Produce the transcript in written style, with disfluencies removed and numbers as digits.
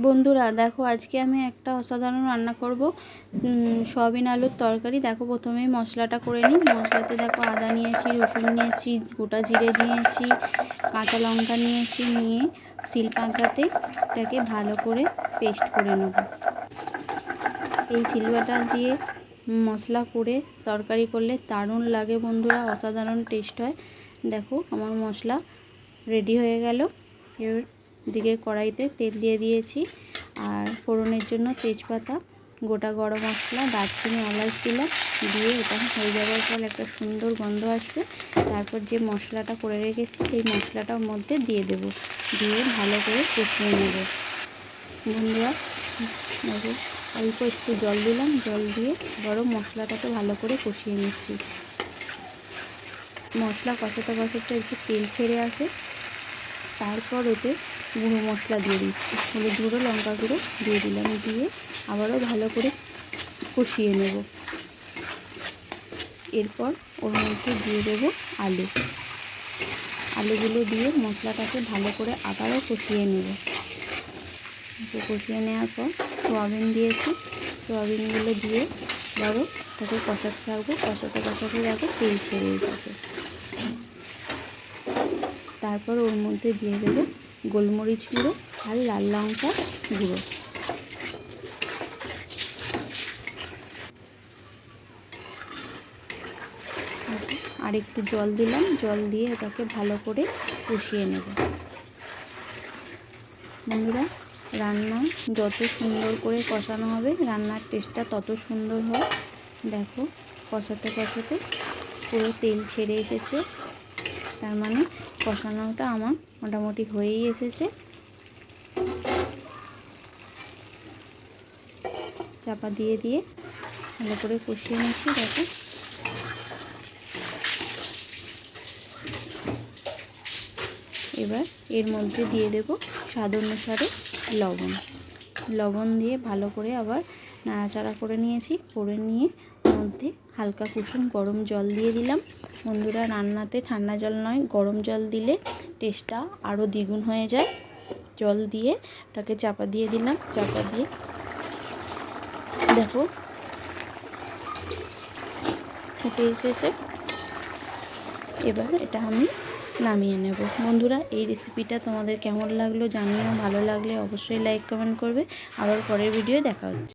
বন্ধুরা দেখো, আজকে আমি একটা অসাধারণ রান্না করব, সয়াবিন আলুর তরকারি। দেখো, প্রথমেই মশলাটা করে নিই। মশলাতে দেখো আদা নিয়েছি, রসুন নিয়েছি, গোটা জিরে নিয়েছি, কাঁচা লঙ্কা নিয়েছি, নিয়ে শিলপাটাতে এটাকে ভালো করে পেস্ট করে নেব। এই শিলবাটা দিয়ে মশলা করে তরকারি করলে দারুণ লাগে বন্ধুরা, অসাধারণ টেস্ট হয়। দেখো আমার মশলা রেডি হয়ে গেল। এর দিকে কড়াইতে তেল দিয়ে দিয়েছি, আর ফোড়নের জন্য তেজপাতা, গোটা গরম মশলা, দারচিনি, এলাচ দিলাম। দিয়ে এটা হয়ে যাওয়ার পর একটা সুন্দর গন্ধ আসবে। তারপর যে মশলাটা করে রেখেছি সেই মশলাটার মধ্যে দিয়ে দেব, দিয়ে ভালো করে কষিয়ে নেব। বন্ধুরা দেখো, অল্প একটু জল দিলাম, জল দিয়ে গরম মশলাটাকে ভালো করে কষিয়ে নিচ্ছি। মশলা কষাতে কষাতে একটু তেল ছেড়ে আসে, তারপর ওতে গুঁড়ো মশলা দিয়ে দিচ্ছি। হলুদ গুঁড়ো, লঙ্কা গুঁড়ো দিয়ে দিলাম, দিয়ে আবারও ভালো করে কষিয়ে নেব। এরপর ওর মধ্যে দিয়ে দেবো আলুগুলো দিয়ে মশলাটাকে ভালো করে আবারও কষিয়ে নেব। কষিয়ে নেওয়ার পর সোয়াবিন দিয়েছি, সোয়াবিনগুলো দিয়ে আবারও তাকে কষাতে থাকবো। কষাতে দেখো তেল ছেড়ে এসেছে। তারপর ওর মধ্যে দিয়ে দেবো গোলমরিচ গুঁড়ো আর লাল লঙ্কা গুঁড়ো। আর একটু জল দিলাম, জল দিয়ে এটাকে ভালো করে কষিয়ে নেব। বন্ধুরা, রান্না যত সুন্দর করে কষানো হবে, রান্নার টেস্টটা তত সুন্দর হয়। দেখো, কষাতে কষাতে পুরো তেল ছেড়ে এসেছে, তার মানে কষানোটা আমার মোটামুটি হয়েই এসেছে। চাপা দিয়ে দিয়ে ভালো করে কষিয়ে নিচ্ছি। দেখো, এবার এর মধ্যে দিয়ে দেব স্বাদ অনুসারে লবণ দিয়ে ভালো করে আবার নাড়াচাড়া করে নিয়েছি। করে নিয়ে মধ্যে হালকা কুসুম গরম জল দিয়ে দিলাম। বন্ধুরা, রান্নাতে ঠান্ডা জল নয়, গরম জল দিলে টেস্টটা আরও দ্বিগুণ হয়ে যায়। জল দিয়ে ওটাকে চাপা দিয়ে দিলাম। চাপা দিয়ে দেখো ফুটে এসেছে। এবার এটা আমি নামিয়ে নেব। বন্ধুরা, এই রেসিপিটা তোমাদের কেমন লাগলো জানিও। ভালো লাগলে অবশ্যই লাইক কমেন্ট করবে। আবার পরের ভিডিও দেখা হচ্ছে।